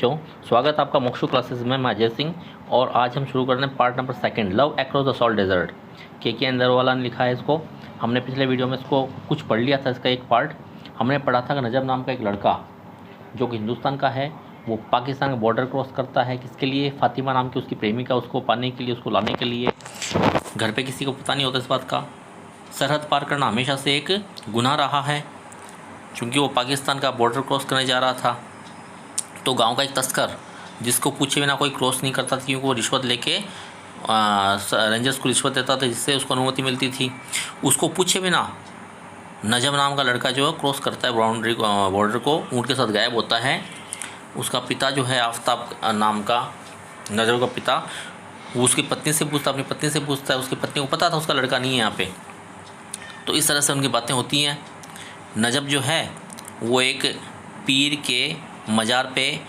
बच्चों, स्वागत है आपका मोक्षु क्लासेस में। मैं अजय सिंह और आज हम शुरू कर रहे हैं part number 2, love across the salt desert. के अंदरवाला ने लिखा है इसको। हमने पिछले वीडियो में इसको कुछ पढ़ लिया था। इसका एक पार्ट हमने पढ़ा था कि नजब नाम का एक लड़का जो कि हिंदुस्तान का है, वो पाकिस्तान का बॉर्डर क्रॉस करता है। किसके लिए? फातिमा नाम की उसकी प्रेमिका, उसको पाने के लिए, उसको लाने के लिए। घर पर किसी को पता नहीं होता इस बात का। सरहद पार करना हमेशा से एक गुनाह रहा है, क्योंकि वो पाकिस्तान का बॉर्डर क्रॉस करने जा रहा था। तो गांव का एक तस्कर जिसको पूछे बिना कोई क्रॉस नहीं करता था, क्योंकि वो रिश्वत लेके रेंजर्स को रिश्वत देता था, जिससे उसको अनुमति मिलती थी। उसको पूछे बिना नजब नाम का लड़का जो है क्रॉस करता है बॉर्डर को, ऊँट के साथ गायब होता है। उसका पिता जो है आफ्ताब नाम का, नजब का पिता, वो उसकी पत्नी से पूछता, अपनी पत्नी से पूछता है। उसकी पत्नी को पता था उसका लड़का नहीं है यहाँ पे। तो इस तरह से उनकी बातें होती हैं। नजब जो है वो एक पीर के मज़ार पे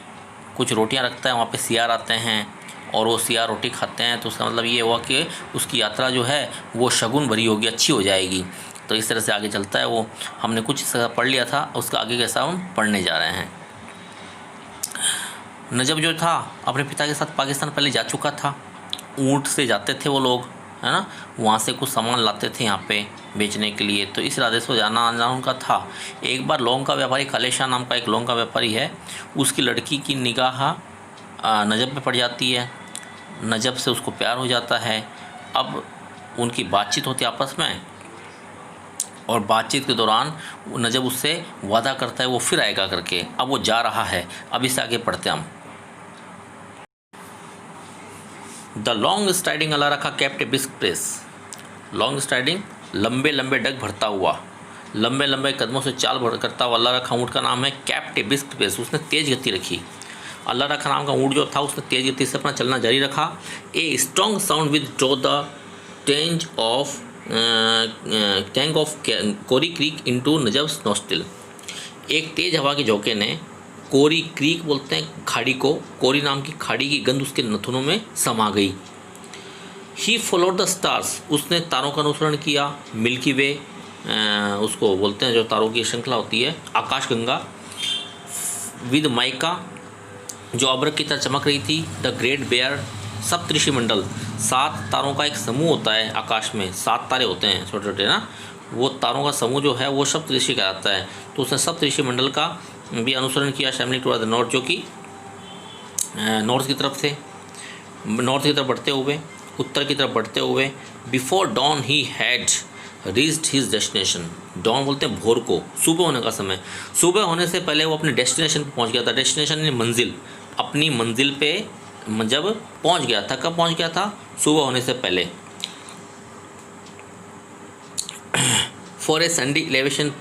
कुछ रोटियां रखता है, वहाँ पे सियार आते हैं और वो सियार रोटी खाते हैं। तो उसका मतलब ये हुआ कि उसकी यात्रा जो है वो शगुन भरी होगी, अच्छी हो जाएगी। तो इस तरह से आगे चलता है वो। हमने कुछ पढ़ लिया था, उसका आगे कैसा हम पढ़ने जा रहे हैं। नजब जो था अपने पिता के साथ पाकिस्तान पहले जा चुका था। ऊँट से जाते थे वो लोग, है ना, वहाँ से कुछ सामान लाते थे यहाँ पे बेचने के लिए। तो इस इरादे से जाना आना उनका था। एक बार लौंग का व्यापारी, कालेशाह नाम का एक लौंग का व्यापारी है, उसकी लड़की की निगाह नजब पे पड़ जाती है। नजब से उसको प्यार हो जाता है। अब उनकी बातचीत होती है आपस में, और बातचीत के दौरान नजब उससे वादा करता है वो फिर आएगा करके। अब वो जा रहा है। अब इससे आगे पढ़ते हम। द लॉन्ग स्ट्राइडिंग अल्लाह रखा कैप्ट ए बिस्क प्रेस। लॉन्ग स्ट्राइडिंग लंबे लंबे डग भरता हुआ, लंबे लंबे कदमों से चाल करता हुआ अल्लाह रखा ऊँट का नाम है कैप्ट ए बिस्क प्रेस। उसने तेज़ गति रखी। अल्लाह रखा नाम का ऊँट जो था उसने तेज़ गति से अपना चलना जारी रखा। A strong sound with draw the tang of Kori creek into Najab's nostril. एक तेज़ हवा के झोंके ने, कोरी क्रीक बोलते हैं खाड़ी को, कोरी नाम की खाड़ी की गंध उसके नथुनों में समा गई। ही फॉलोड द स्टार्स, उसने तारों का अनुसरण किया। मिल्की वे उसको बोलते हैं, जो तारों की श्रृंखला होती है, आकाश गंगा। विद माइका, जो अब्रक की तरह चमक रही थी। द ग्रेट बेयर, सप्तऋषि मंडल, 7 तारों का एक समूह होता है आकाश में। 7 तारे होते हैं छोटे छोटे ना, वो तारों का समूह जो है वो सप्तऋषि कहलाता है। तो उसने सप्तऋषि मंडल का भी अनुसरण किया। शैमली टू द नॉर्थ, जो कि नॉर्थ की तरफ थे, नॉर्थ की तरफ बढ़ते हुए, उत्तर की तरफ बढ़ते हुए। Before dawn he had reached his destination. Dawn बोलते हैं भोर को, सुबह होने का समय। सुबह होने से पहले वो अपने डेस्टिनेशन पे पहुंच गया था। डेस्टिनेशन यानी मंजिल, अपनी मंजिल पे जब पहुंच गया था। कब पहुंच गया था? सुबह होने से पहले। For a sandy elevation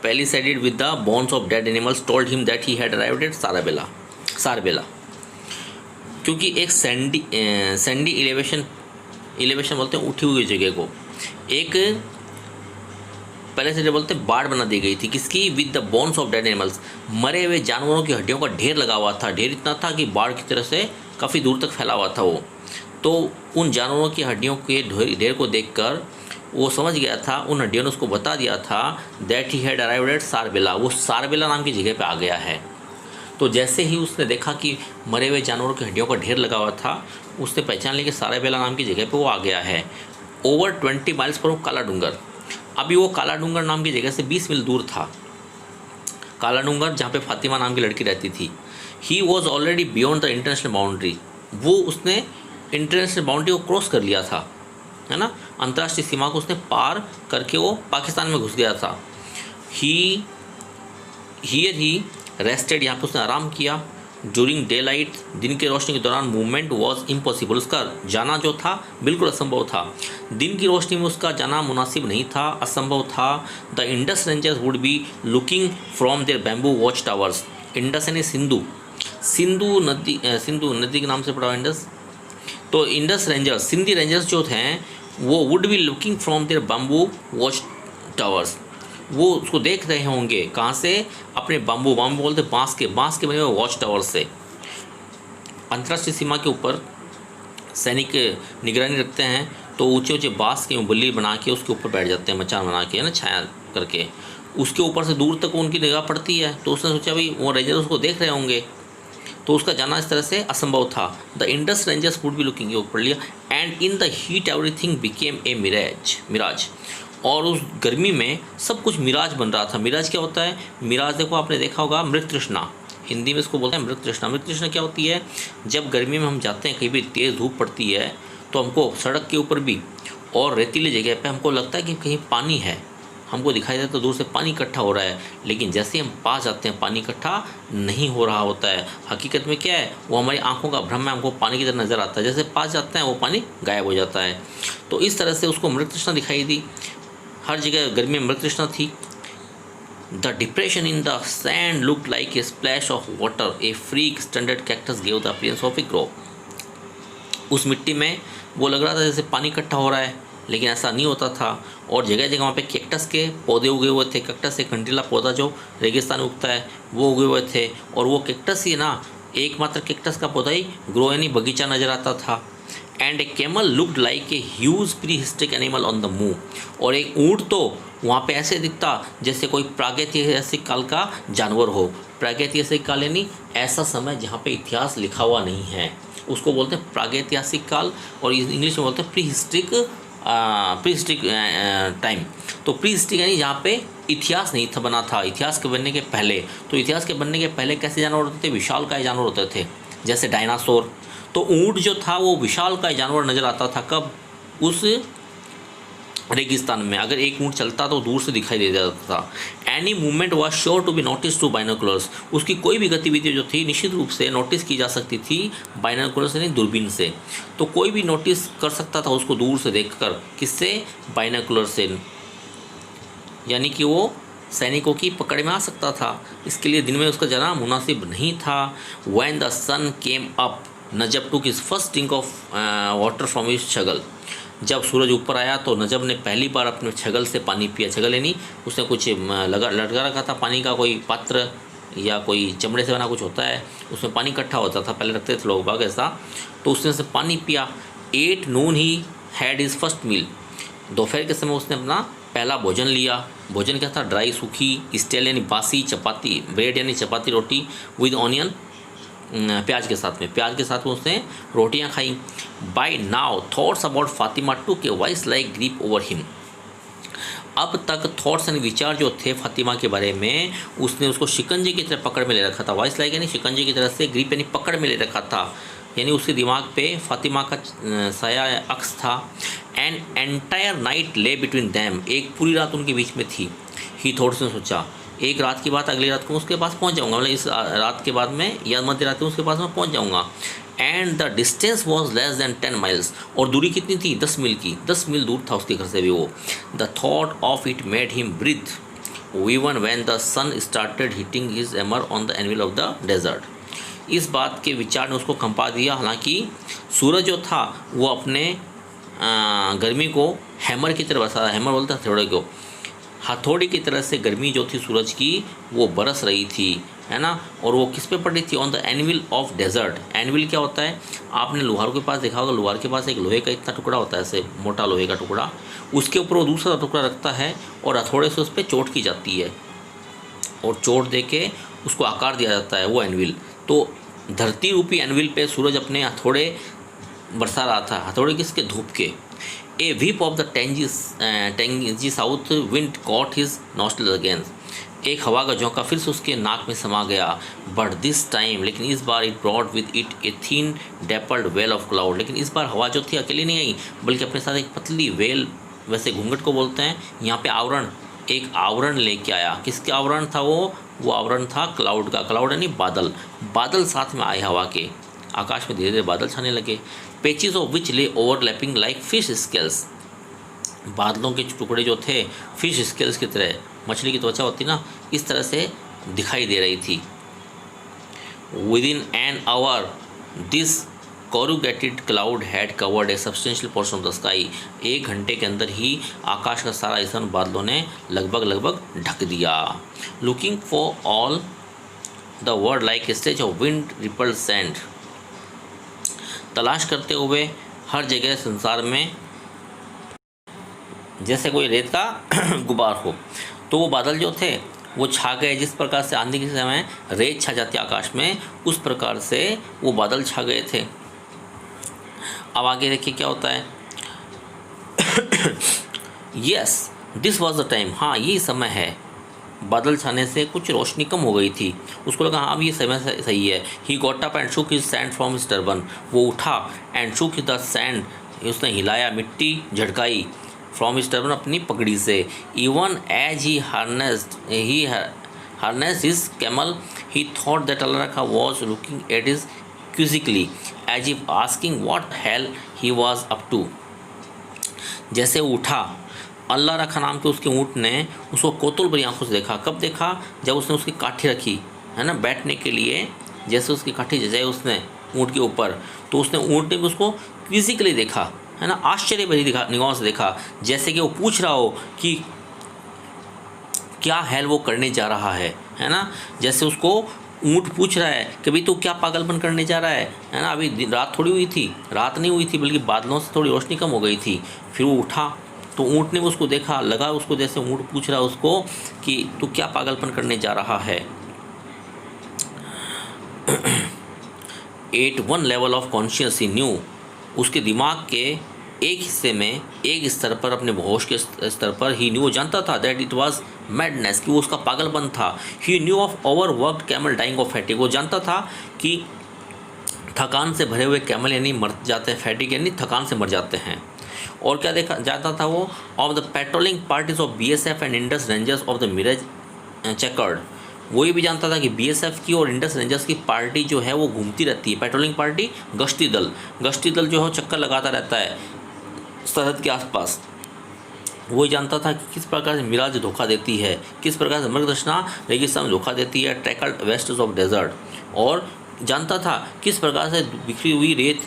palisaded with the bones of dead animals told him that he had arrived at सारबेला। क्योंकि एक सैंडी एलिवेशन बोलते हैं उठी हुई जगह को, एक पैलिसेड बोलते हैं बाड़ बना दी गई थी। किसकी? With the bones of dead animals, मरे हुए जानवरों की हड्डियों का ढेर लगा हुआ था। ढेर इतना था कि बाढ़ की तरह से काफ़ी दूर तक फैला हुआ था वो। तो उन जानवरों की हड्डियों के ढेर को देखकर वो समझ गया था, उन हड्डियों ने उसको बता दिया था that he had arrived at Sarbela, वो सारबेला नाम की जगह पे आ गया है। तो जैसे ही उसने देखा कि मरे हुए जानवरों की हड्डियों का ढेर लगा हुआ था, उसने पहचान लिया कि सारबेला नाम की जगह पे वो आ गया है। ओवर 20 माइल्स पर वो काला डूंगर। अभी वो काला डूंगर नाम की जगह से 20 मील दूर था। काला डूंगर जहाँ पे फातिमा नाम की लड़की रहती थी। He was already beyond the international boundary, वो उसने इंटरनेशनल बाउंड्री को क्रॉस कर लिया था, है ना, अंतर्राष्ट्रीय सीमा को उसने पार करके वो पाकिस्तान में घुस गया था। ही रेस्टेड, यहाँ पर उसने आराम किया। ड्यूरिंग डे लाइट, दिन की रोशनी के दौरान मूवमेंट वॉज इम्पॉसिबल, उसका जाना जो था बिल्कुल असंभव था। दिन की रोशनी में उसका जाना मुनासिब नहीं था, असंभव था। The Indus Rangers would be looking from their bamboo watch towers. Indus यानी सिंधु नदी के नाम से पड़ा इंडस। तो इंडस रेंजर्स, सिंधी रेंजर्स जो थे वो would be looking from their bamboo watch towers, वो उसको देख रहे होंगे। कहाँ से? अपने बाम्बू बोलते बांस के बने हुए वॉच टावर से। अंतर्राष्ट्रीय सीमा के ऊपर सैनिक निगरानी रखते हैं, तो ऊंचे ऊंचे बांस के बल्ली बना के उसके ऊपर बैठ जाते हैं, मचान बना के, है ना, छाया करके। उसके ऊपर से दूर तक उनकी निगाह पड़ती है, तो उसने सोचा भाई वो रेंजर उसको देख रहे होंगे, तो उसका जाना इस तरह से असंभव था। The Indus Rangers would be looking, ये पढ़ लिया। And in the heat everything became a mirage, और उस गर्मी में सब कुछ मिराज बन रहा था। मिराज क्या होता है? मिराज देखो आपने देखा होगा, मृत तृष्णा, हिंदी में इसको बोलते हैं मृत तृष्णा। मृत तृष्णा क्या होती है? जब गर्मी में हम जाते हैं, कहीं भी तेज़ धूप पड़ती है, तो हमको सड़क के ऊपर भी और रेतीली जगह पे हमको लगता है कि कहीं पानी है, हमको दिखाई देता है दूर से पानी इकट्ठा हो रहा है, लेकिन जैसे हम पास जाते हैं पानी इकट्ठा नहीं हो रहा होता है। हकीकत में क्या है? वो हमारी आंखों का भ्रम है, हमको पानी की तरह नज़र आता है, जैसे पास जाते हैं वो पानी गायब हो जाता है। तो इस तरह से उसको मृत तृष्णा दिखाई दी, हर जगह गर्मी में मृत तृष्णा थी। The depression in the sand looked like a splash of water, A freak standard cactus gave the appearance of A Grove. उस मिट्टी में वो लग रहा था जैसे पानी इकट्ठा हो रहा है, लेकिन ऐसा नहीं होता था। और जगह जगह वहाँ पे कैक्टस के पौधे उगे हुए थे। कैक्टस एक कंटीला पौधा जो रेगिस्तान में उगता है, वो उगे हुए थे, और वो कैक्टस ही ना, एकमात्र कैक्टस का पौधा ही ग्रो यानी बगीचा नजर आता था। And A camel looked like a huge pre historic animal on the move, और एक ऊँट तो वहाँ पे ऐसे दिखता जैसे कोई प्रागैतिहासिक काल का जानवर हो। प्रागैतिहासिक काल यानी ऐसा समय जहाँ पे इतिहास लिखा हुआ नहीं है, उसको बोलते हैं प्रागैतिहासिक काल, और इंग्लिश में बोलते हैं प्री हिस्ट्रिक टाइम। तो प्री हिस्ट्रिक यानी जहाँ पे इतिहास नहीं था, बना था इतिहास के बनने के पहले। तो इतिहास के बनने के पहले कैसे जानवर होते थे? विशालकाय जानवर होते थे, जैसे डायनासोर। तो ऊँट जो था वो विशालकाय जानवर नजर आता था। कब? उस रेगिस्तान में अगर एक ऊँट चलता तो दूर से दिखाई दे जाता था। Any movement was sure to be notice to binoculars, उसकी कोई भी गतिविधि जो थी निश्चित रूप से नोटिस की जा सकती थी बाइनोकुलर्स यानी दूरबीन से। तो कोई भी नोटिस कर सकता था उसको दूर से देखकर, किससे? बाइनोकुलर से, यानी कि वो सैनिकों की पकड़ में आ सकता था। इसके लिए दिन में उसका जाना मुनासिब नहीं था। When the sun came up Najab took his first drink of water from his chagal, जब सूरज ऊपर आया तो नजब ने पहली बार अपने छगल से पानी पिया। छगल यानी उसने कुछ लटका रखा था पानी का, कोई पात्र या कोई चमड़े से बना कुछ होता है, उसमें पानी इकट्ठा होता था, पहले रखते थे लोग बाग ऐसा, तो उसने से पानी पिया। 8 noon he had his first meal, दोपहर के समय उसने अपना पहला भोजन लिया। भोजन क्या था? ड्राई सूखी, स्टेल यानी बासी चपाती, ब्रेड यानी चपाती रोटी, विद ऑनियन प्याज के साथ में उसने रोटियां खाई। By now thoughts about Fatima took a vice like grip over him, अब तक थॉट्स एंड विचार जो थे फातिमा के बारे में, उसने उसको शिकंजे की तरह पकड़ में ले रखा था। वाइस लाइक यानी शिकंजे की तरह से, ग्रीप यानी पकड़ में ले रखा था, यानी उसके दिमाग पे फातिमा का साया अक्स था। एंड एंटायर नाइट ले बिटवीन दैम, एक पूरी रात उनके बीच में थी। ही थॉट्स ने सोचा, एक रात की बात अगली रात को उसके पास पहुंच जाऊंगा, मतलब इस रात के बाद में या मध्य रात में उसके पास में पहुंच जाऊंगा। And the distance was less than 10 miles, और दूरी कितनी थी? 10 मील की, 10 मील दूर था उसके घर से भी वो। The thought of it made him breathe even when the sun started hitting his hammer on the anvil of the desert, इस बात के विचार ने उसको कंपा दिया। हालांकि सूरज जो था वो अपने गर्मी को हैमर की तरह बरसा, हैमर बोलता हथौड़े को, हथौड़ी की तरह से गर्मी जो थी सूरज की वो बरस रही थी, है ना। और वो किस पे पड़ रही थी? On the anvil of desert. Anvil क्या होता है? आपने लोहार के पास देखा होगा, लोहार के पास एक लोहे का इतना टुकड़ा होता है, ऐसे मोटा लोहे का टुकड़ा, उसके ऊपर वो दूसरा टुकड़ा रखता है और हथौड़े से उस पर चोट की जाती है, और चोट दे के उसको आकार दिया जाता है, वो एनविल। तो धरती रूपी एनविल पे सूरज अपने हथौड़े बरसा रहा था। हथौड़े किसके? धूप के। A whip of the tangy south wind caught his nostrils again, एक हवा का झोंका फिर से उसके नाक में समा गया। बट दिस टाइम, लेकिन इस बार it brought with it a thin dappled veil of cloud, लेकिन इस बार हवा जो थी अकेली नहीं आई, बल्कि अपने साथ एक पतली वेल, वैसे घूंघट को बोलते हैं यहाँ पे आवरण, एक आवरण लेके आया। किसके आवरण था वो आवरण था क्लाउड का। क्लाउड यानी बादल, बादल साथ में आए हवा के, आकाश में धीरे धीरे बादल छाने लगे। पेचेस ऑफ विच ले ओवरलैपिंग लाइक फिश स्केल्स, बादलों के टुकड़े जो थे फिश स्केल्स की तरह, मछली की त्वचा होती ना, इस तरह से दिखाई दे रही थी। With in an our this corrugated cloud had covered A substantial portion of the sky, 1 घंटे के अंदर ही आकाश का सारा हिस्सा बादलों ने लगभग ढक दिया। Looking for all the world like a stage of wind rippled sand, तलाश करते हुए हर जगह संसार में जैसे कोई रेत का गुबार हो। तो वो बादल जो थे वो छा गए। जिस प्रकार से आंधी के समय रेत छा जाती है आकाश में, उस प्रकार से वो बादल छा गए थे। अब आगे देखिए क्या होता है। Yes this was the time, हाँ ये समय है। बादल छाने से कुछ रोशनी कम हो गई थी, उसको लगा हाँ अब ये समय सही है। He got up and shook his sand from his turban, वो उठा एंड शूक द सैंड, उसने हिलाया, मिट्टी झटकाई, फ्रॉम हिज टर्बन, अपनी पगड़ी से। Even as he harnessed his camel he thought that Allah Rakha was looking at his quizzically as if asking what hell he was up to. जैसे उठा, अल्लाह रखा नाम के उसके ऊँट ने उसको कोतुल भरी आंखों से देखा। कब देखा? जब उसने उसकी काठी रखी है ना बैठने के लिए, जैसे उसकी काठी जजाई उसने ऊँट के ऊपर, तो उसने ऊँट ने भी उसको क्विजिकली देखा, है ना, आश्चर्य भरी निगाहों से देखा, जैसे कि वो पूछ रहा हो कि क्या हेल वो करने जा रहा है ना। जैसे उसको ऊँट पूछ रहा है कि भाई तू क्या पागलपन करने जा रहा है ना। अभी रात थोड़ी हुई थी, रात नहीं हुई थी, बल्कि बादलों से थोड़ी रोशनी कम हो गई थी। फिर वो उठा तो ऊँट ने उसको देखा, लगा उसको जैसे ऊँट पूछ रहा है उसको कि तू क्या पागलपन करने जा रहा है। At one level of conscious he knew, उसके दिमाग के एक हिस्से में, एक स्तर पर, अपने होश के स्तर पर ही न्यू, जानता था दैट इट वाज मैडनेस, कि वो उसका पागलपन था। He knew of overworked camel dying of fatigue, वो जानता था कि थकान से भरे हुए कैमल यानी मर जाते हैं, फैटिग यानी थकान से मर जाते हैं। और क्या देखा जाता था वो, of the patrolling parties of BSF and Indus Rangers of the mirage checkered, वो ये भी जानता था कि BSF की और इंडस रेंजर्स की पार्टी जो है वो घूमती रहती है। पेट्रोलिंग पार्टी गश्ती दल जो है चक्कर लगाता रहता है सरहद के आसपास। वो जानता था कि किस प्रकार से मिराज धोखा देती है, किस प्रकार से मृगदर्शना रेगिस्तान में धोखा देती है, ट्रैकल्ड वेस्टर्स ऑफ डेजर्ट, और जानता था किस प्रकार से बिखरी हुई रेत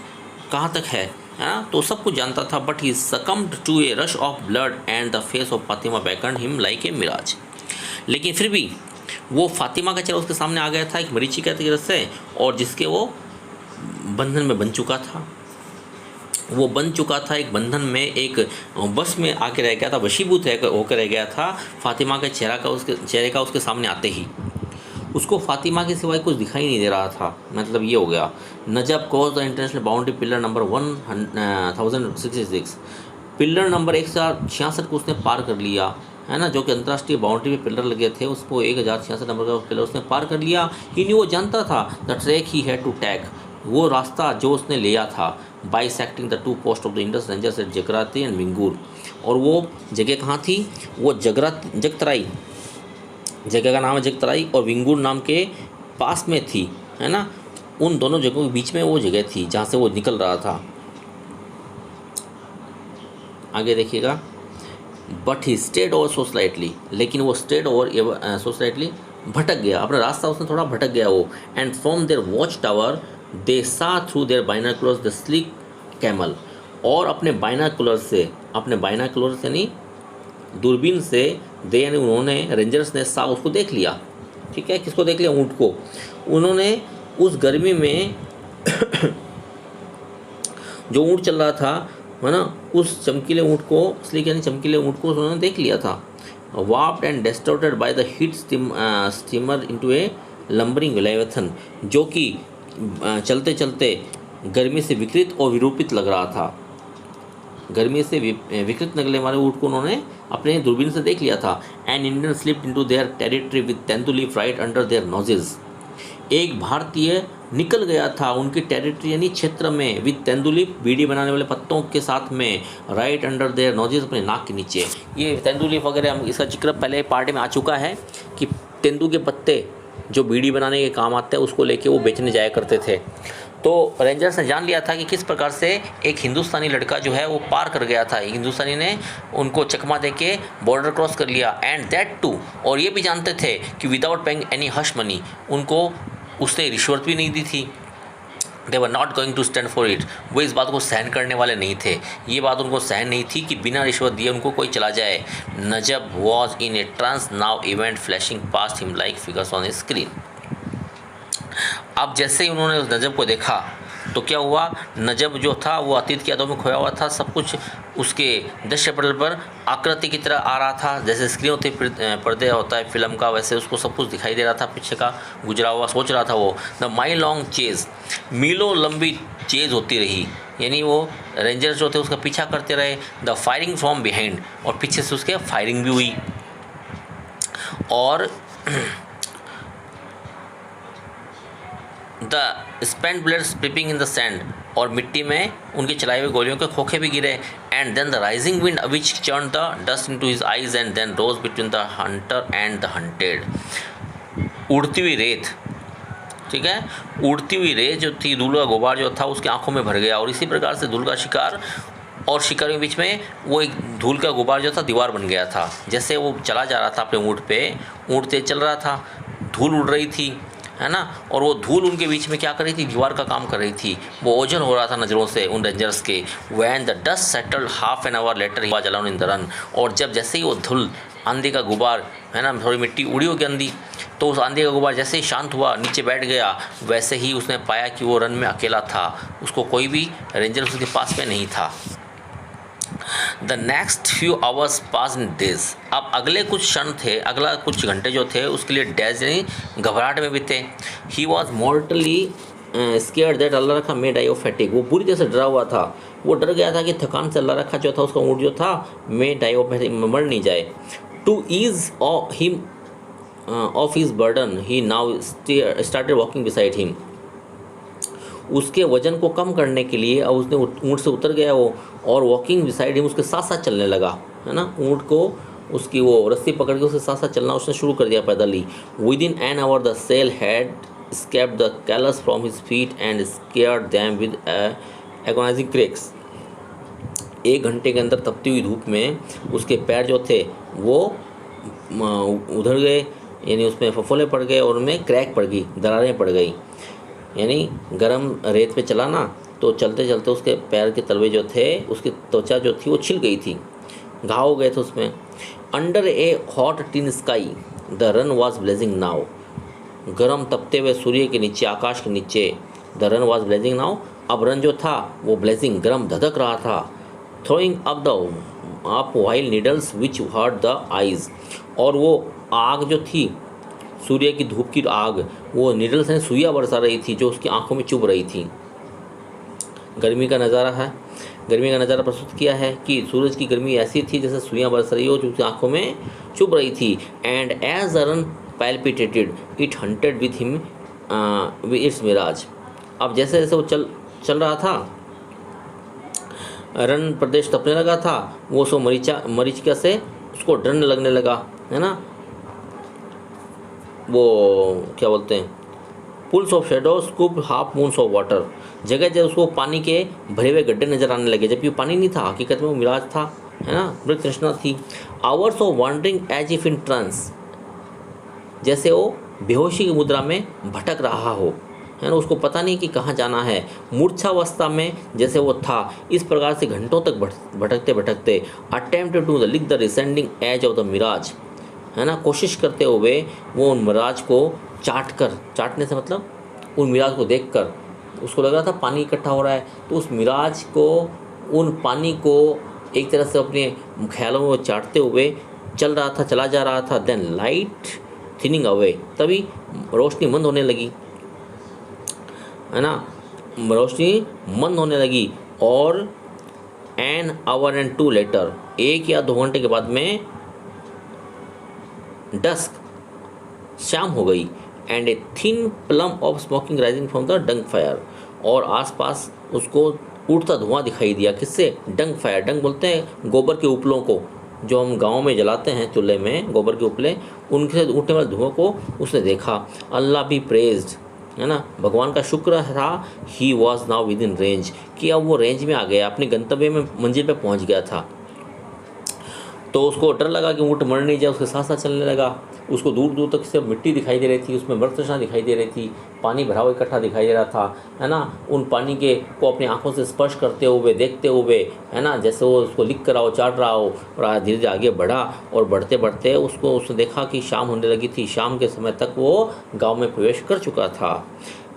कहाँ तक है ना, तो सब कुछ जानता था। But he succumbed to a rush of blood and the face of Fatima beckoned him like a mirage, लेकिन फिर भी वो फातिमा का चेहरा उसके सामने आ गया था एक मरीचिका की तरह से, और जिसके वो बंधन में बन चुका था, वो बन चुका था एक बंधन में, एक बस में आके रह गया था, वशीभूत होकर रह गया था फातिमा के चेहरे का उसके सामने आते ही। उसको फातिमा के सिवाय कुछ दिखाई नहीं दे रहा था। मतलब ये हो गया। Najab cross the international boundary pillar number 1066, pillar number 1066 को उसने पार कर लिया, है ना, जो कि अंतर्राष्ट्रीय बाउंड्री पे पिलर लगे थे, उसको 1066 नंबर का पिलर उसने पार कर लिया। ही न्यू, वो जानता था the track he had to tack, वो रास्ता जो उसने लिया था, bisecting the two post of the Indus rangers at Jagrati and Vingur. और वो जगह कहाँ थी? वो जगतराई, जगह का नाम है जगतराई, और विंगूर नाम के पास में थी, है ना। उन दोनों जगहों के बीच में वो जगह थी जहाँ से वो निकल रहा था। आगे देखिएगा। But he stayed over so slightly, लेकिन वो स्टेड ओवर सो स्लाइटली, भटक गया, अपना रास्ता उसने थोड़ा भटक गया वो। And from their watch tower they saw through their binoculars the sleek camel, और अपने बाइनाकुलर्स यानी दूरबीन से, दे यानी उन्होंने, रेंजर्स ने, सा उसको देख लिया। ठीक है, किसको देख लिया? ऊँट को। उन्होंने उस गर्मी में जो ऊँट चल रहा था, है ना, उस चमकीले ऊँट को, स्लीक यानी चमकीले ऊँट को उन्होंने देख लिया था। Warped and distorted by the heat steamer into a lumbering leviathan, जो कि चलते चलते गर्मी से विकृत और विरूपित लग रहा था। गर्मी से विकृत निकलने वाले ऊँट को उन्होंने अपने दूरबीन से देख लिया था। And Indian slipped into their territory with तेंदुलीफ राइट अंडर देयर नोजेस, एक भारतीय निकल गया था उनकी टेरिटरी यानी क्षेत्र में, विद तेंदुलीफ, बीड़ी बनाने वाले पत्तों के साथ में, राइट अंडर देयर नोजेस, अपने नाक के नीचे। ये तेंदुलीफ वगैरह, हम इसका जिक्र पहले पार्ट में आ चुका है कि तेंदू के पत्ते जो बीड़ी बनाने के काम आते हैं उसको लेके वो बेचने जाया करते थे। तो रेंजर्स ने जान लिया था कि किस प्रकार से एक हिंदुस्तानी लड़का जो है वो पार कर गया था। हिंदुस्तानी ने उनको चकमा देके बॉर्डर क्रॉस कर लिया, एंड दैट टू, और ये भी जानते थे कि without paying any hush money, उनको उसने रिश्वत भी नहीं दी थी। They were not going to stand for it, वो इस बात को सहन करने वाले नहीं थे। ये बात उनको सहन नहीं थी कि बिना रिश्वत दिए उनको कोई चला जाए। Najab was in a trance now, event flashing past him like figures on a screen. अब जैसे ही उन्होंने उस नजब को देखा तो क्या हुआ, नजब जो था वो अतीत की यादों में खोया हुआ था, सब कुछ उसके दृश्य पटल पर आकृति की तरह आ रहा था, जैसे स्क्रीन होती है, पर्दे होता है फिल्म का, वैसे उसको सब कुछ दिखाई दे रहा था, पीछे का गुजरा हुआ सोच रहा था वो। द माइल लॉन्ग चेज, मीलों लंबी चेज होती रही, यानी वो रेंजर्स जो थे उसका पीछा करते रहे। द फायरिंग फ्रॉम बिहाइंड, और पीछे से उसके फायरिंग भी हुई, और the spent bullets sleeping in the sand, और मिट्टी में उनके चलाए हुए गोलियों के खोखे भी गिरे। And then the rising wind which churn the dust into his eyes and then rose between the hunter and the hunted. उड़ती हुई रेत, ठीक है, उड़ती हुई रेत जो थी, धूल का गुबार जो था उसकी आंखों में भर गया, और इसी प्रकार से धूल का शिकार और शिकारियों के बीच में वो एक धूल का गुबार जो था दीवार बन गया था। जैसे वो चला जा रहा था अपने ऊँट पे, ऊँट तेज चल रहा था, धूल उड़ रही थी, है ना, और वो धूल उनके बीच में क्या कर रही थी, दीवार का काम कर रही थी, वो ओझल हो रहा था नज़रों से उन रेंजर्स के। When the dust settled half an hour later he was alone in the run, और जब जैसे ही वो धूल आंधी का गुबार, है ना, थोड़ी मिट्टी उड़ी होगी आंधी, तो उस आंधी का गुबार जैसे ही शांत हुआ, नीचे बैठ गया, वैसे ही उसने पाया कि वो रन में अकेला था, उसको कोई भी रेंजर उसके पास में नहीं था। The next few hours pass in days, अब अगले कुछ क्षण थे, अगला कुछ घंटे जो थे उसके लिए डेज यानी घबराहट में बीते। He was मॉर्टली scared that Allah रखा मे डाई ऑफ फैटिक, वो पूरी तरह से डरा हुआ था, वो डर गया था कि थकान से अल्लाह रखा जो था उसका ऊँट जो था मे डाई ऑफ फैटिक, मर नहीं जाए। To ease him of his burden he now started walking beside him, उसके वजन को कम करने के लिए अब उसने ऊँट से उतर गया वो, और वॉकिंग बिसाइड हिम उसके साथ साथ चलने लगा, है ना, ऊँट को उसकी वो रस्सी पकड़ के उसके साथ साथ चलना उसने शुरू कर दिया पैदल ही। Within an hour the sale had scraped the callus from his feet and scarred them with agonising cracks, एक घंटे के अंदर तपती हुई धूप में उसके पैर जो थे वो उधर गए, यानी उसमें फफोले पड़ गए और उनमें क्रैक पड़ गई, दरारें पड़ गई, यानी गरम रेत पे चला ना, तो चलते चलते उसके पैर के तलवे जो थे, उसकी त्वचा जो थी वो छिल गई थी, घाव हो गए थे उसमें। Under a hot tin sky the run was blazing now, गरम तपते हुए सूर्य के नीचे, आकाश के नीचे, the run was blazing now, अब रन जो था वो ब्लेजिंग गरम धधक रहा था। Throwing up vile needles which hurt the eyes, और वो आग जो थी, सूर्य की धूप की आग, वो नीडल्स ने सुइयाँ बरसा रही थी जो उसकी आंखों में चुभ रही थी। गर्मी का नज़ारा है, गर्मी का नज़ारा प्रस्तुत किया है कि सूरज की गर्मी ऐसी थी जैसे सुइयाँ बरस रही हो जो उसकी आंखों में चुभ रही थी। And as the run palpitated it haunted with him with its mirage, अब जैसे जैसे वो चल रहा था, रन प्रदेश तपने लगा था, वो सो मरीचिका से उसको डरने लगने लगा, है ना, वो क्या बोलते हैं, pulls of shadow scoop half moons of water, जगह जगह उसको पानी के भरे हुए गड्ढे नजर आने लगे, जबकि वो पानी नहीं था, हकीकत में वो मिराज था, है ना, मृत तृष्णा थी। Hours of wandering as if in trance, जैसे वो बेहोशी की मुद्रा में भटक रहा हो, है ना, उसको पता नहीं कि कहाँ जाना है, मूर्छावस्था में जैसे वो था, इस प्रकार से घंटों तक भटकते भटकते attempt to the lick the receding edge of the mirage, है ना, कोशिश करते हुए वो उन मिराज को चाटने से मतलब उन मिराज को देखकर उसको लग रहा था पानी इकट्ठा हो रहा है, तो उस मिराज को, उन पानी को एक तरह से अपने ख्यालों में चाटते हुए चला जा रहा था। देन लाइट थिनिंग अवे, तभी रोशनी मंद होने लगी, है ना, रोशनी मंद होने लगी, और एन आवर एंड 2 लेटर, 1 या 2 घंटे के बाद में डस्क शाम हो गई। And a thin plum of smoking rising from the Dang fire, और आसपास उसको उड़ता धुआं दिखाई दिया, किससे, डंग फायर, डंग बोलते हैं गोबर के उपलों को, जो हम गांव में जलाते हैं चूल्हे में, गोबर के उपले, उनसे उठने वाले धुआं को उसने देखा। अल्लाह बी प्रेज्ड, है ना, भगवान का शुक्र था, he was now with in range, कि अब वो रेंज में आ गया, अपने गंतव्य में, मंजिल पे पहुंच गया था। तो उसको डर लगा कि ऊँट मर नहीं जाए, उसके साथ साथ चलने लगा। उसको दूर दूर तक सिर्फ मिट्टी दिखाई दे रही थी, उसमें मृत तृष्णा दिखाई दे रही थी, पानी भरा हुआ इकट्ठा दिखाई दे रहा था, है ना, उन पानी के को अपनी आंखों से स्पर्श करते हुए, देखते हुए, है ना, जैसे वो उसको लिख कर आओ, चाट रहा हो, और धीरे धीरे आगे बढ़ा, और बढ़ते बढ़ते उसने देखा कि शाम होने लगी थी, शाम के समय तक वो गाँव में प्रवेश कर चुका था।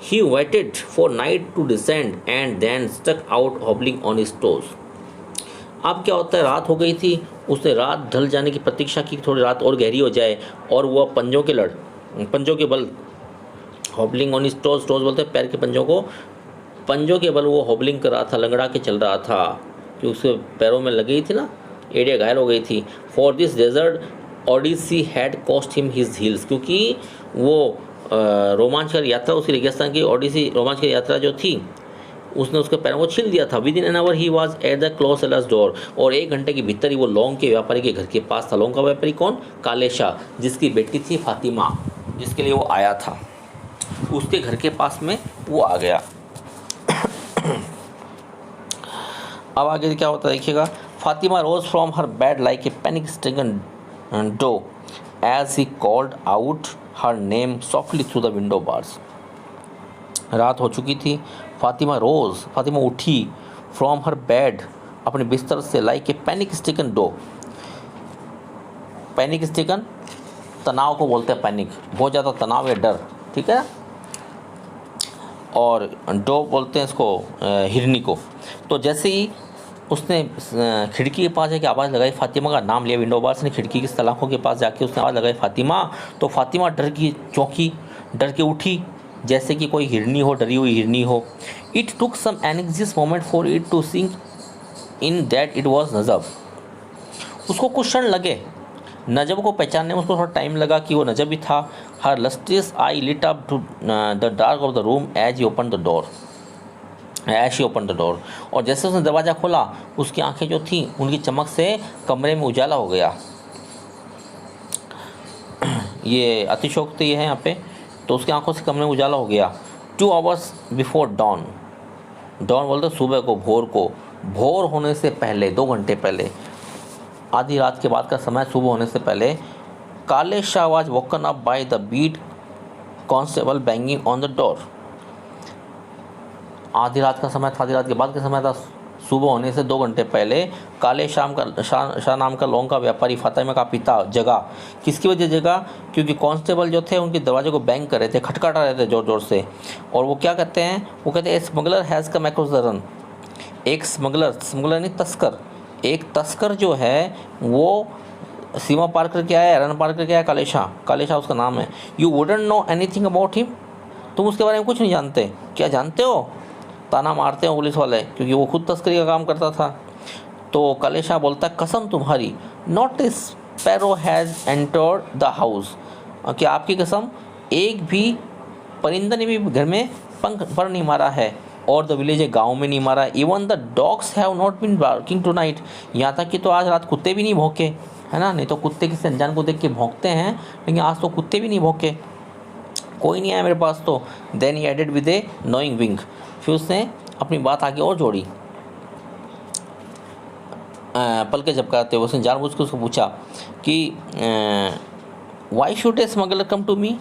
He waited for night to descend and then struck out hobbling on his toes. अब क्या होता है, रात हो गई थी, उसने रात ढल जाने की प्रतीक्षा की, थोड़ी रात और गहरी हो जाए, और वह पंजों के बल हॉबलिंग ऑन हिज टोज, टोज बोलते हैं पैर के पंजों को, पंजों के बल वो हॉबलिंग कर रहा था, लंगड़ा के चल रहा था, कि उसके पैरों में लगी थी ना, एड़ियाँ घायल हो गई थी। For this desert odyssey had cost him his heels, क्योंकि वो रोमांचकर यात्रा, उसकी रेगिस्तान की ओडिसी रोमांचकर यात्रा जो थी, उसने उसके पैरों को छील दिया था। With in an our he was at the close sellers door, और 1 घंटे के भीतर ही वो लौंग के व्यापारी के घर के पास था। लौंग का व्यापारी कौन? काले शाह, जिसकी बेटी थी फातिमा, जिसके लिए वो आया था, उसके घर के पास में वो आ गया। अब आगे क्या होता है देखिएगा। Fatima rose from her bed like a panic stricken doe as he called out her name softly through the window bars. रात हो चुकी थी, फातिमा उठी फ्रॉम हर बेड, अपने बिस्तर से, like a panic stricken doe. Panic stricken तनाव को बोलते हैं, पैनिक बहुत ज़्यादा तनाव या डर, ठीक है, और डो बोलते हैं इसको हिरनी को। तो जैसे ही उसने खिड़की के पास जाके आवाज़ लगाई, फातिमा का नाम लिया, विंडो बार से खिड़की की सलाखों के पास जाके उसने आवाज़ लगाई फातिमा, तो फातिमा डर के उठी, जैसे कि कोई हिरनी हो, डरी हुई हिरनी हो। It took some anxious moment for it to sink in that it was Najab. उसको कुछ क्षण लगे नजब को पहचानने में, उसको थोड़ा टाइम लगा कि वो नजब ही था। Her lustrous eye lit up to the dark of the room as he open the door, और जैसे उसने दरवाज़ा खोला, उसकी आंखें जो थीं उनकी चमक से कमरे में उजाला हो गया। ये अतिशोक्ति है यहाँ पे, तो उसकी आंखों से कमरे में उजाला हो गया। 2 hours बिफोर डॉन, डॉन बोलते सुबह को, भोर होने से पहले, 2 घंटे पहले, आधी रात के बाद का समय, सुबह होने से पहले। Kale Shah was woken up by the beat constable banging on the door. आधी रात का समय था, आधी रात के बाद का समय था, सुबह होने से 2 घंटे पहले। काले शाह नाम का लौंग का व्यापारी, फातिमा का पिता, जगा। किसकी वजह जगा? क्योंकि कांस्टेबल जो थे उनके दरवाजे को बैंग कर रहे थे, खटखटा रहे थे ज़ोर ज़ोर से, और वो क्या कहते हैं, वो कहते हैं smuggler has come across the run. एक स्मगलर नहीं, तस्कर, एक तस्कर जो है वो सीमा पार करके आया, रन पार करके आया, काले शाह उसका नाम है। You wouldn't know anything about him, तुम उसके बारे में कुछ नहीं जानते। क्या जानते हो? ताना मारते हो पुलिस वाले, क्योंकि वो खुद तस्करी का काम करता था। तो काले शाह बोलता है, कसम तुम्हारी, not a sparrow has entered the house, कि आपकी कसम, एक भी परिंदे ने भी घर में पंख पर नहीं मारा है, और द विलेज, गांव में नहीं मारा। Even the dogs have not been barking today tonight तक कि तो आज रात कुत्ते भी नहीं भौंके, है ना, नहीं तो कुत्ते किसी अनजान को देख के भौंकते हैं, लेकिन आज तो कुत्ते भी नहीं भौंके, कोई नहीं आया मेरे पास तो। Then he added with a knowing wink, फिर उसने अपनी बात आगे और जोड़ी, पलके झपकाते हुए उसने जानबूझ के उसको पूछा कि why should a smuggler come to me,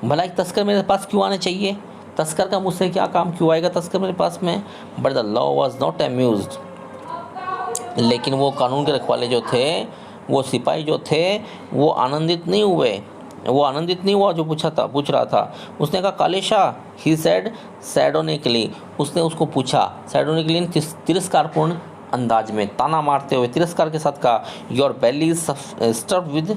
भला एक तस्कर मेरे पास क्यों आना चाहिए, तस्कर का मुझसे क्या काम, क्यों आएगा तस्कर मेरे पास में। But the law was not amused, लेकिन वो कानून के रखवाले जो थे, वो सिपाही जो थे, वो आनंदित नहीं हुआ जो पूछ रहा था। उसने कहा, काले शाह, ही सेड सैडोनिकली, उसने उसको पूछा सैडोनिकली, तिरस्कारपूर्ण अंदाज में, ताना मारते हुए, तिरस्कार के साथ कहा, your belly is stuffed with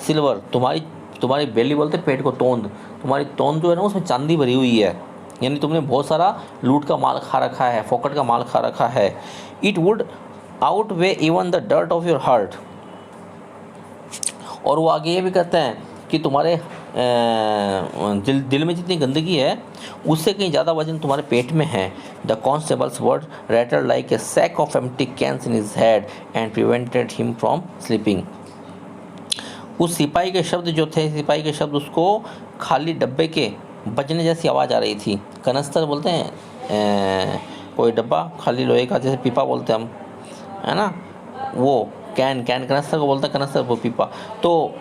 silver, तुम्हारी बेली बोलते पेट को, तोंद, तुम्हारी तोंद जो है ना उसमें चांदी भरी हुई है, यानी तुमने बहुत सारा लूट का माल खा रखा है, फोकट का माल खा रखा है। It wood out way even the dirt of your heart, और वो आगे ये भी कहते हैं कि तुम्हारे दिल में जितनी गंदगी है उससे कहीं ज़्यादा वजन तुम्हारे पेट में है। The constables word rattle like a sack of empty cans in his head and prevented him from sleeping. उस सिपाही के शब्द उसको खाली डब्बे के बजने जैसी आवाज़ आ रही थी। कनस्तर बोलते हैं कोई डब्बा खाली लोहे का, जैसे पीपा बोलते हैं हम, है ना, वो कैन कनस्तर को बोलते हैं, कनस्तर वो पीपा। तो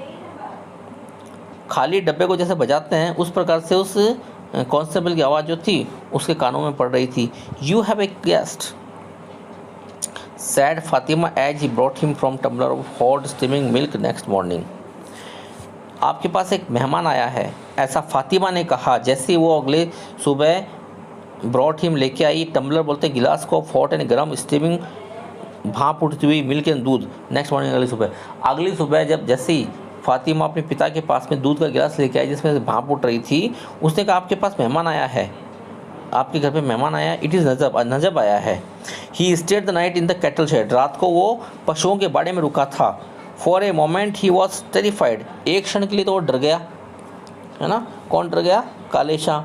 खाली डब्बे को जैसे बजाते हैं उस प्रकार से उस कांस्टेबल की आवाज़ जो थी उसके कानों में पड़ रही थी। You have a guest, said Fatima as he brought him from tumbler of hot steaming milk next morning. आपके पास एक मेहमान आया है, ऐसा फातिमा ने कहा। जैसे वो अगले सुबह ब्रॉट हिम लेके आई टम्बलर बोलते गिलास को, हॉट एंड गर्म स्टीमिंग भाप उठती हुई मिल्क एंड दूध। नेक्स्ट मॉर्निंग अगली सुबह जब जैसे ही फातिमा अपने पिता के पास में दूध का गिलास लेके आई जिसमें से भाप उठ रही थी, उसने कहा आपके पास मेहमान आया है, आपके घर पे मेहमान आया है। इट इज़ नजब आया है। He stayed the night in the cattle shade, रात को वो पशुओं के बाड़े में रुका था। For a moment he was terrified, एक क्षण के लिए तो वो डर गया, है ना। कौन डर गया? Kale Shah.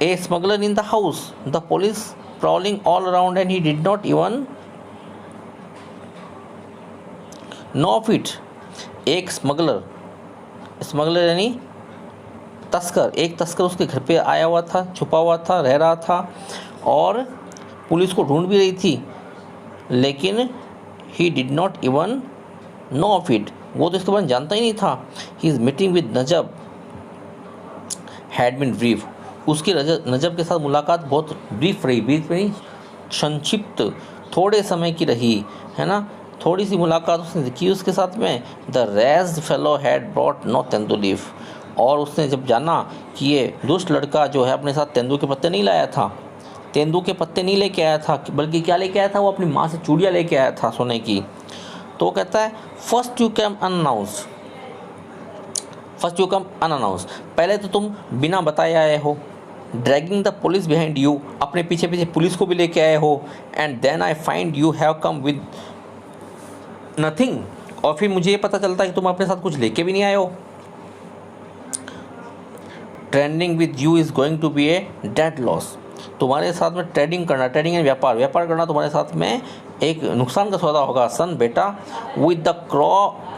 A smuggler in the house, the police prowling all around and he did not even know of it। एक स्मगलर यानी तस्कर, एक तस्कर उसके घर पे आया हुआ था, छुपा हुआ था, रह रहा था और पुलिस को ढूंढ भी रही थी, लेकिन he did not even know of it, वो तो इसके बारे में जानता ही नहीं था। his meeting with नजब had been brief, उसकी नजब के साथ मुलाकात बहुत ब्रीफ रही, ब्रीफ नहीं संक्षिप्त, थोड़े समय की रही, है ना। थोड़ी सी मुलाकात उसने की उसके साथ में। The raised fellow had brought no tendu leaf, और उसने जब जाना कि ये दुष्ट लड़का जो है अपने साथ तेंदू के पत्ते नहीं लाया था, तेंदू के पत्ते नहीं लेके आया था, बल्कि क्या लेके आया था? वो अपनी माँ से चूड़ियाँ लेके आया था सोने की। तो कहता है फर्स्ट यू कम अनअनाउंस, पहले तो तुम बिना बताए आए हो। Dragging the police behind you, अपने पीछे पीछे पुलिस को भी लेके आए हो। And then I find you have come with nothing, और फिर मुझे ये पता चलता है कि तुम अपने साथ कुछ लेके भी नहीं आए हो। Trading with you is going to be a dead loss, तुम्हारे साथ में ट्रेडिंग करना, ट्रेडिंग एंड व्यापार करना तुम्हारे साथ में एक नुकसान का सौदा होगा। सन बेटा, with the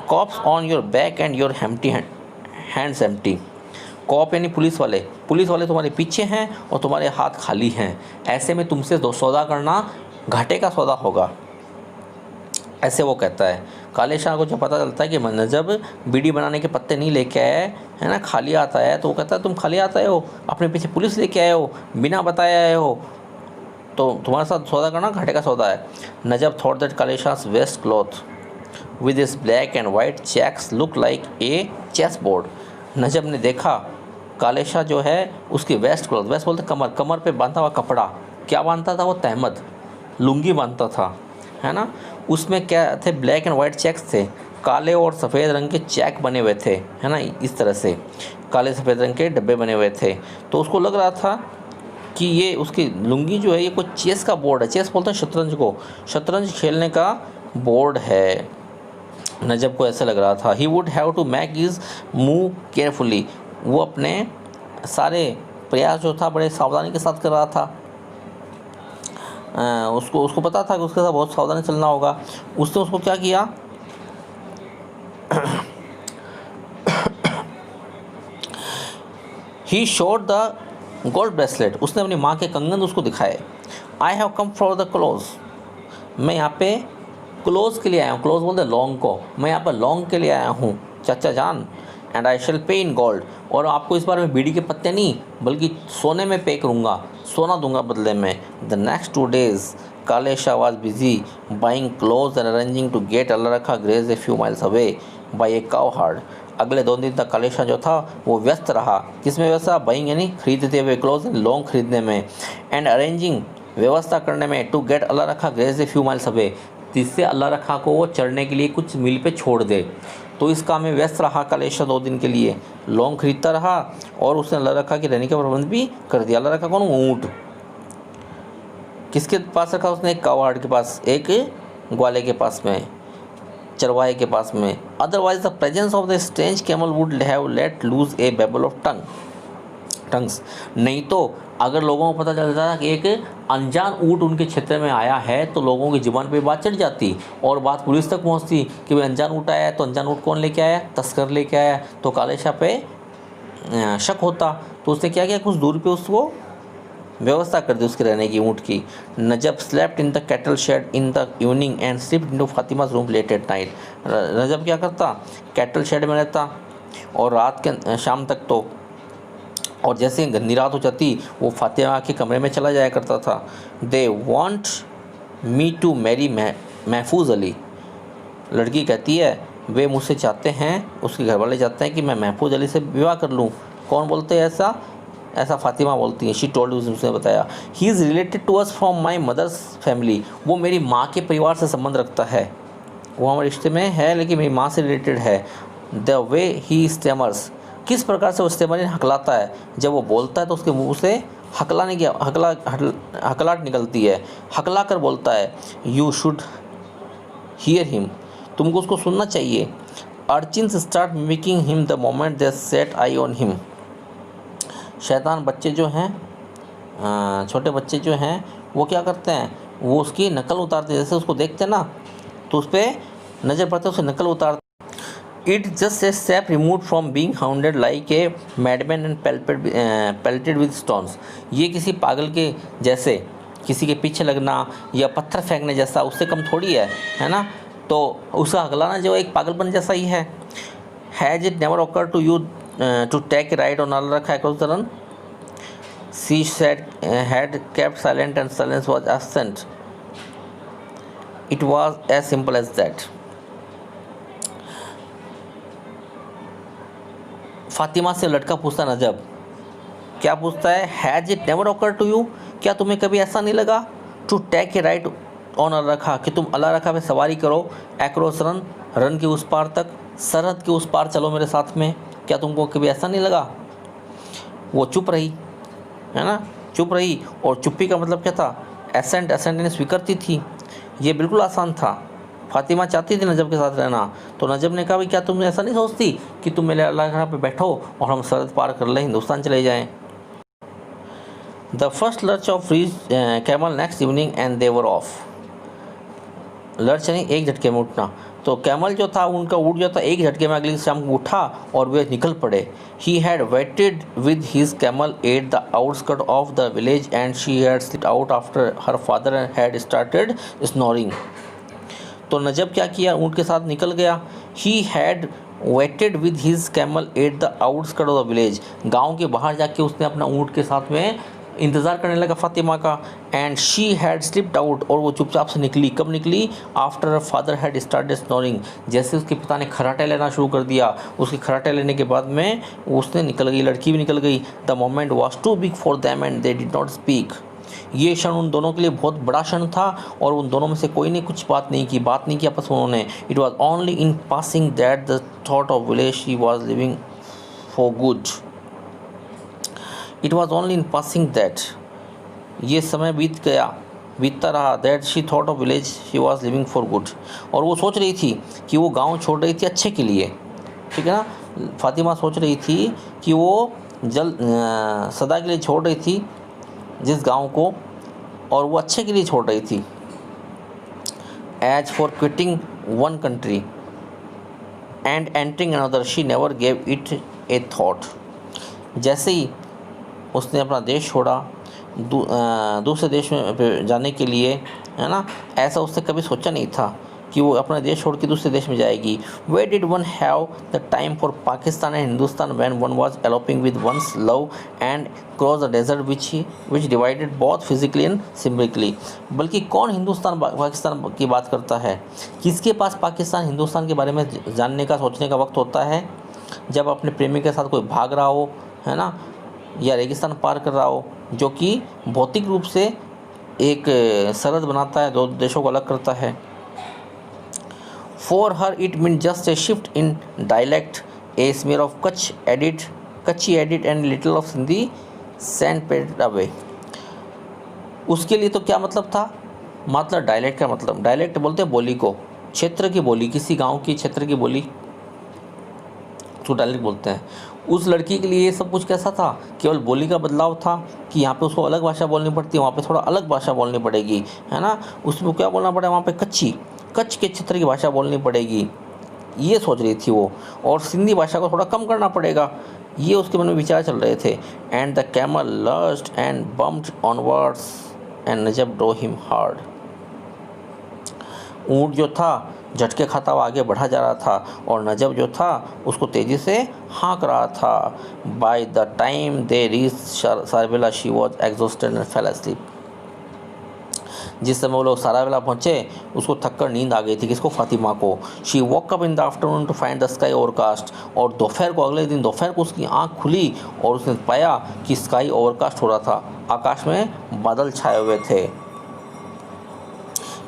cops on your back and your hands empty, cop यानी पुलिस वाले तुम्हारे पीछे हैं और तुम्हारे हाथ खाली हैं, ऐसे में तुमसे सौदा करना घाटे का सौदा होगा, ऐसे वो कहता है। काले शाह को जब पता चलता है कि नजब बीड़ी बनाने के पत्ते नहीं लेके आए, है ना, खाली आता है, तो वो कहता है तुम खाली आता है हो, अपने पीछे पुलिस लेके आए हो, बिना बताए आए हो, तो तुम्हारे साथ सौदा करना घाटे का सौदा है। नजब thought that Kale Shah's waist cloth with his black and white checks look like a chess board, Najab ने देखा काले शाह जो है उसकी वेस्ट बोलते कमर पे बांधा हुआ कपड़ा, क्या बांधता था वो? तहमद, लुंगी बांधता था, है ना। उसमें क्या थे? ब्लैक एंड वाइट चेक्स थे, काले और सफ़ेद रंग के चेक बने हुए थे, है ना, इस तरह से काले सफ़ेद रंग के डब्बे बने हुए थे। तो उसको लग रहा था कि ये उसकी लुंगी जो है ये कोई चेस का बोर्ड है, चेस बोलते हैं शतरंज को, शतरंज खेलने का बोर्ड है। नजब को ऐसे लग रहा था। He would have to make his move carefully, वो अपने सारे प्रयास जो था बड़े सावधानी के साथ कर रहा था। उसको पता था कि उसके साथ बहुत सावधानी चलना होगा। उसने उसको क्या किया? He showed the gold bracelet, उसने अपनी माँ के कंगन उसको दिखाए। I have come for the close, मैं यहाँ पे क्लोज के लिए आया हूँ, क्लोज बोलते लॉन्ग को, मैं यहाँ पर लॉन्ग के लिए आया हूँ चाचा जान। एंड आई शेल पे इन गोल्ड, और आपको इस बार में बीड़ी के पत्ते नहीं बल्कि सोने में पे करूँगा, सोना दूंगा बदले में। The next 2 days Kale Shah was busy buying clothes and arranging to get Allah Rakha graze a few miles away by a cowherd. अगले 2 दिन तक काले शाह जो था वो व्यस्त रहा, किसमें व्यस्त रहा? बाइंग यानी खरीदते हुए, क्लोज लॉन्ग खरीदने में, एंड अरेंजिंग व्यवस्था करने में, to get Allah Rakha graze a few miles away, जिससे अल्लाह रखा को वो चढ़ने के लिए कुछ मील पे छोड़ दे। तो इस काम में व्यस्त रहा काले शाह 2 दिन के लिए, लॉन्ग खरीदता रहा और उसने अल्लाह रखा के रहने का प्रबंध भी कर दिया। अल्लाह रखा कौन? ऊँट। किसके पास रखा उसने? एक कावाड़ के पास, एक ग्वाले के पास में, चरवाहे के पास में। Otherwise the presence of the strange camel would have let loose a babel of tongues, नहीं तो अगर लोगों को पता चलता था कि एक अनजान ऊँट उनके क्षेत्र में आया है तो लोगों की जुबान पे बात चढ़ जाती और बात पुलिस तक पहुंचती कि भाई अनजान ऊँट आया है। तो अनजान ऊँट कौन लेके आया? तस्कर लेके आया। तो काले शाह पे शक होता, तो उसने क्या किया? कुछ दूर पे उसको व्यवस्था कर दी उसके रहने की, ऊँट की। Najab slept in the cattle shed in the evening and slipped into Fatima's room late at night. Najab क्या करता? कैटल शेड में रहता और रात के शाम तक तो, और जैसे गंदी रात हो जाती वो फातिमा के कमरे में चला जाया करता था। They want me to marry Mahfooz Ali, लड़की कहती है वे मुझसे चाहते हैं, उसके घर वाले चाहते हैं कि मैं महफूज अली से विवाह कर लूँ। कौन बोलते हैं ऐसा? ऐसा फातिमा बोलती है। शी टोल्ड, उसने बताया, he is related to us from my mother's family, वो मेरी माँ के परिवार से संबंध रखता है, वो हमारे रिश्ते में है लेकिन मेरी माँ से रिलेटेड है। द वे ही स्टेमर्स, किस प्रकार से वो स्टेमर हकलाता है, जब वो बोलता है तो उसके मुंह से हकलाहट निकलती है, हकला कर बोलता है। यू शुड हियर हिम, तुमको उसको सुनना चाहिए। Urchins start mimicking him the moment they set I on him, शैतान बच्चे जो हैं, छोटे बच्चे जो हैं, वो क्या करते हैं, वो उसकी नकल उतारते हैं। जैसे उसको देखते हैं ना तो उस पर नज़र पड़ता है, उसकी नकल उतारते। It just a step remove from being hounded like a madman and pelted with stones, ये किसी पागल के जैसे, किसी के पीछे लगना या पत्थर फेंकने जैसा उससे कम थोड़ी है ना। तो उसका हकलाना जो एक पागलपन जैसा ही है। Has it never occur to you to take right on Allah Rakha है run, she said had kept silent and silence was absent, it was as simple as that. Fatima से लड़का पूछता नजब, क्या पूछता है? Has it never occur to you, क्या तुम्हें कभी ऐसा नहीं लगा? To take a right on Allah Rakha, कि तुम अल्लाह रखा पे सवारी करो, एक्रॉस रन, रन के उस पार तक, सरहद के उस पार चलो मेरे साथ में, क्या तुमको कभी ऐसा नहीं लगा? वो चुप रही, है ना, चुप रही। और चुप्पी का मतलब क्या था? एसेंट ने स्वीकारती थी। ये बिल्कुल आसान था। फातिमा चाहती थी नजब के साथ रहना, तो नजब ने कहा, भाई क्या तुम ऐसा नहीं सोचती कि तुम मेरे अल्लाह पे बैठो और हम सरहद पार कर लें, हिंदुस्तान चले जाएं। The first lurch of reach camel next evening and they were of, lurch यानी एक झटके में उठना, तो कैमल जो था उनका उठ जो था एक झटके में अगली शाम को उठा और वे निकल पड़े। He had weighted with his camel at the outskirt of the village and she had slipped out after her father had started snoring. तो नजब क्या किया, ऊँट के साथ निकल गया। He had weighted with his camel at the outskirt of the village, गाँव के बाहर जाके उसने अपना ऊँट के साथ में इंतज़ार करने लगा फातिमा का। And she had slipped out, और वो चुपचाप से निकली। कब निकली? After her father had started snoring, जैसे उसके पिता ने खर्राटे लेना शुरू कर दिया, उसके खर्राटे लेने के बाद में उसने निकल गई, लड़की भी निकल गई। The moment was too big for them and they did not speak, ये क्षण उन दोनों के लिए बहुत बड़ा क्षण था और उन दोनों में से कोई ने कुछ बात नहीं की आपस में उन्होंने। It was only in passing that the thought of village she was living for good, it was only in passing that, ये समय बीतता रहा, that she thought of village she was living for good, और वो सोच रही थी कि वो गांव छोड़ रही थी अच्छे के लिए, ठीक है ना। फातिमा सोच रही थी कि वो सदा के लिए छोड़ रही थी जिस गांव को, और वो अच्छे के लिए छोड़ रही थी। As for quitting one country and entering another she never gave it a thought, जैसे ही उसने अपना देश छोड़ा दूसरे देश में जाने के लिए, है ना, ऐसा उसने कभी सोचा नहीं था कि वो अपना देश छोड़ के दूसरे देश में जाएगी। Way did one have the time for Pakistan and Hindustan when one was eloping with one's love and cross the desert which divided both physically and symbolically, बल्कि कौन हिंदुस्तान पाकिस्तान की बात करता है? किसके पास पाकिस्तान हिंदुस्तान के बारे में जानने का सोचने का वक्त होता है? जब अपने प्रेमी के साथ कोई भाग रहा हो, है ना, या रेगिस्तान पार कर रहा हो, जो कि भौतिक रूप से एक सरहद बनाता है, दो देशों को अलग करता है। For her it mean just a shift in dialect, a smell of Kutchi edit and little of Sindhi sand paid away. उसके लिए तो क्या मतलब था? मतलब डायलेक्ट का मतलब, डायलेक्ट बोलते हैं बोली को, क्षेत्र की बोली, किसी गांव की क्षेत्र की बोली तो डायलेक्ट बोलते हैं। उस लड़की के लिए ये सब कुछ कैसा था? केवल बोली का बदलाव था कि यहाँ पे उसको अलग भाषा बोलनी पड़ती है, वहाँ पे थोड़ा अलग भाषा बोलनी पड़ेगी, है ना। उसमें क्या बोलना पड़ेगा? वहाँ पे कच्छ के क्षेत्र की भाषा बोलनी पड़ेगी, ये सोच रही थी वो। और सिंधी भाषा को थोड़ा कम करना पड़ेगा, ये उसके मन में विचार चल रहे थे। And the camel lurched and bumped onwards and Najab drove him hard. ऊँट जो था झटके खाता हुआ आगे बढ़ा जा रहा था और नजब जो था उसको तेज़ी से हाँक रहा था। By the time they reach Sarbela she was exhausted and fell asleep. जिस समय वो लोग सरायवाला पहुँचे उसको थक कर नींद आ गई थी। किसको? फातिमा को। She woke up in the afternoon to find the sky overcast, और दोपहर को, अगले दिन दोपहर को उसकी आँख खुली और उसने पाया कि स्काई ओवरकास्ट हो रहा था, आकाश में बादल छाए हुए थे।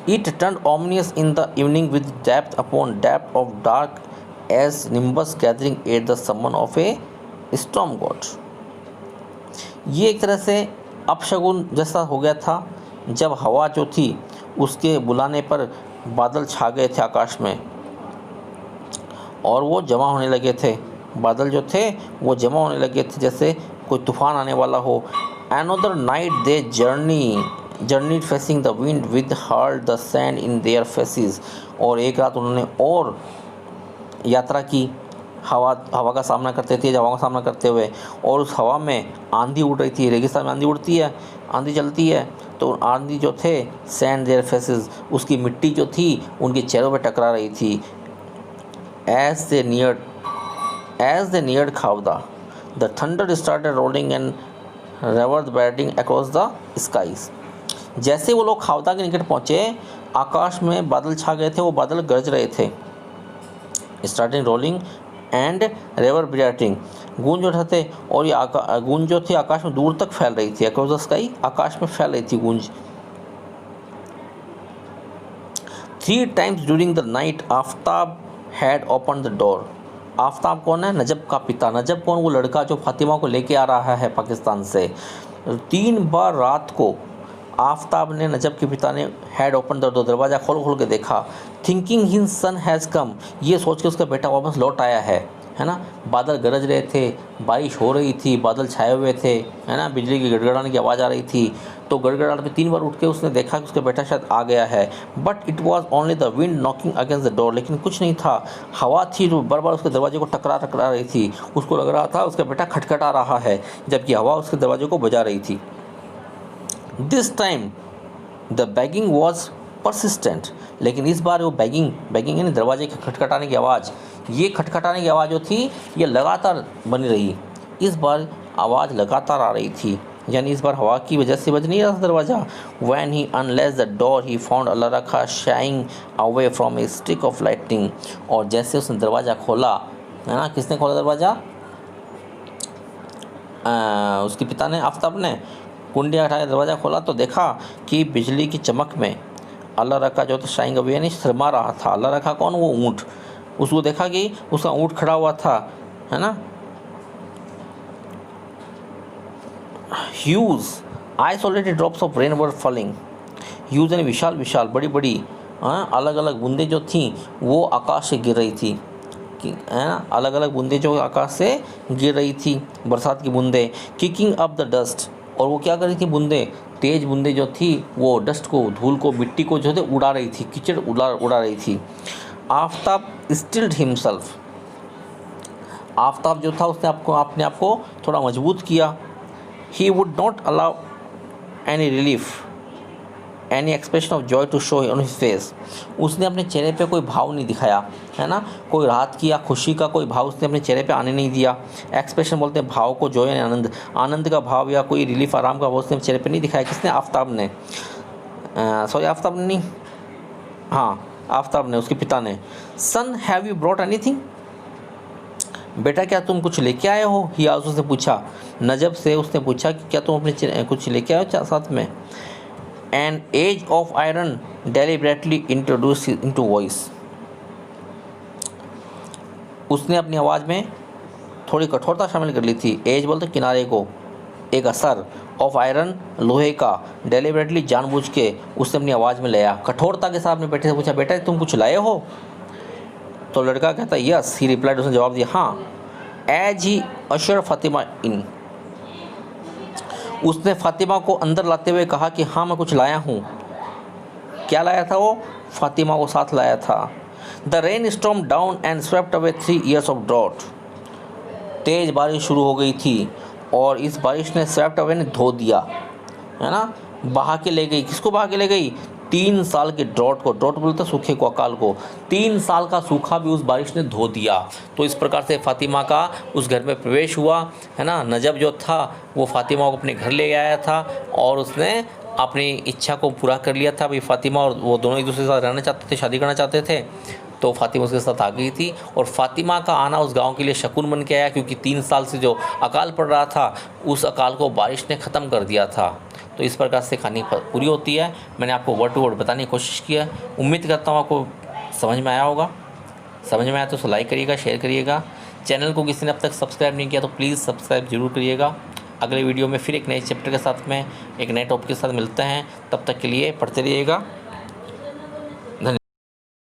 It turned ominous in the evening with depth upon depth of dark as nimbus gathering at the summon of a storm god। ये एक तरह से अपशगुन जैसा हो गया था जब हवा जो थी उसके बुलाने पर बादल छा गए थे आकाश में और वो जमा होने लगे थे। बादल जो थे वो जमा होने लगे थे जैसे कोई तूफान आने वाला हो। Another night they journeyed facing the wind with hurled the sand in their faces। और एक रात उन्होंने और यात्रा की हवा का सामना करते थे, हवा का सामना करते हुए, और उस हवा में आंधी उड़ रही थी। रेगिस्तान में आंधी उड़ती है, आंधी चलती है, तो आंधी जो थे सैंड देयर फेसेस, उसकी मिट्टी जो थी उनके चेहरों पे टकरा रही थी। As they neared Khavda, the thunder started rolling and reverberating across the skies। जैसे वो लोग खावदा के निकट पहुँचे, आकाश में बादल छा गए थे, वो बादल गरज रहे थे। स्टार्टिंग रोलिंग एंड रेवरबरेटिंग, गूंज उठा थे, और ये गूंज जो थी आकाश में दूर तक फैल रही थी। अक्रॉस द स्काई, आकाश में फैल रही थी गूंज। 3 times during the night Aftab had open the door. Aftab कौन है? नजब का पिता। नजब कौन? वो लड़का जो फातिमा को लेके आ रहा है पाकिस्तान से। 3 बार रात को आफ्ताब ने, नजब के पिता ने, हैड ओपन द डोर, दरवाज़ा खोल के देखा। Thinking his son has come, ये सोच के उसका बेटा वापस लौट आया है ना। बादल गरज रहे थे, बारिश हो रही थी, बादल छाए हुए थे, है ना, बिजली की गड़गड़ाने की आवाज़ आ रही थी। तो गड़गड़ाने पे 3 बार उठ के उसने देखा कि उसका बेटा शायद आ गया है। But it was only the wind knocking against the door, लेकिन कुछ नहीं था, हवा थी जो बार बार उसके दरवाजे को टकरा रही थी। उसको लग रहा था उसका बेटा खटखटा रहा है, जबकि हवा उसके दरवाजे को बजा रही थी। This time the bagging was persistent, लेकिन इस बार वो बैगिंग यानी दरवाजे के खटखटाने की आवाज़, ये खटखटाने की आवाज़ जो थी ये लगातार बनी रही। इस बार आवाज़ लगातार आ रही थी, यानी इस बार हवा की वजह से बज नहीं रहा था दरवाज़ा। When he unlatched the door he found अल्लाह रखा shying away from a streak of lightning। और जैसे उसने दरवाज़ा खोला, है ना, किसने खोला दरवाज़ा? उसके पिता ने, आफ्ताब ने। कुंडी हटा के दरवाज़ा खोला तो देखा कि बिजली की चमक में अल्लाह रखा जो तो शाइंग अवे यानी शर्मा रहा था। अल्लाह रखा कौन? वो ऊँट। उसको देखा कि उसका ऊँट खड़ा हुआ था, है ना। Huge isolated drops of rain were falling. Huge यानी विशाल विशाल बड़ी बड़ी अलग अलग बूंदें जो थीं वो आकाश से गिर रही थी, है ना, अलग अलग बूंदें जो आकाश से गिर रही थी, बरसात की बूंदें। किकिंग अप द डस्ट, और वो क्या कर रही थी? बूंदें, तेज़ बूंदें जो थी वो डस्ट को, धूल को, मिट्टी को जो थे उड़ा रही थी, कीचड़ उड़ा रही थी। आफ्ताब स्टिल्ड हिमसेल्फ, आफ्ताब जो था उसने अपने आप को थोड़ा मजबूत किया। He would not allow any relief any expression of joy to show on his face. उसने अपने चेहरे पे कोई भाव नहीं दिखाया, है ना, कोई राहत की या खुशी का कोई भाव उसने अपने चेहरे पे आने नहीं दिया। एक्सप्रेशन बोलते हैं भाव को, जॉय यानी आनंद का भाव या कोई रिलीफ, आराम का भाव उसने चेहरे पे नहीं दिखाया। किसने? आफ्ताब ने। सॉरी, आफ्ताब ने नहीं, हाँ, आफ्ताब ने, उसके पिता ने। सन हैव यू ब्रॉट एनीथिंग, बेटा क्या तुम कुछ लेके आए हो? ही आज उसने पूछा, नजब से उसने पूछा कि क्या तुम अपने कुछ लेके आए हो साथ में। An edge of iron deliberately introduced into voice। उसने अपनी आवाज़ में थोड़ी कठोरता शामिल कर ली थी। एज बोलते किनारे को, एक असर, ऑफ आयरन लोहे का, डेलिबरेटली जानबूझ के उसने अपनी आवाज़ में लाया। कठोरता के साथ अपने बेटे से पूछा, बेटा तुम कुछ लाए हो? तो लड़का कहता यस, ही रिप्लाइड, उसने जवाब दिया हाँ। एज ही अशर फातिमा इन, उसने फातिमा को अंदर लाते हुए कहा कि हाँ मैं कुछ लाया हूँ। क्या लाया था वो? फातिमा को साथ लाया था। The rain storm down and swept away 3 years of drought. तेज़ बारिश शुरू हो गई थी और इस बारिश ने स्वेप्ट अवे ने धो दिया, है ना, बहा के ले गई। किसको बहा के ले गई? 3 साल के ड्रॉट को। ड्रॉट बोलते सूखे को, अकाल को। 3 साल का सूखा भी उस बारिश ने धो दिया। तो इस प्रकार से फातिमा का उस घर में प्रवेश हुआ, है ना। नजब जो था वो फातिमा को अपने घर ले आया था और उसने अपनी इच्छा को पूरा कर लिया था। अभी फ़ातिमा और वो दोनों एक दूसरे के साथ रहना चाहते थे, शादी करना चाहते थे, तो फ़ातिमा उसके साथ आ गई थी। और फ़ातिमा का आना उस गांव के लिए शकुन बन के आया, क्योंकि 3 साल से जो अकाल पड़ रहा था उस अकाल को बारिश ने ख़त्म कर दिया था। तो इस प्रकार से कहानी पूरी होती है। मैंने आपको वर्ड टू वर्ड बताने की कोशिश की है। उम्मीद करता हूँ आपको समझ में आया होगा। समझ में आया तो लाइक करिएगा, शेयर करिएगा। चैनल को किसी ने अब तक सब्सक्राइब नहीं किया तो प्लीज़ सब्सक्राइब जरूर करिएगा। अगले वीडियो में फिर एक नए चैप्टर के साथ में एक नए टॉपिक के साथ मिलते हैं। तब तक के लिए पढ़ते रहिएगा।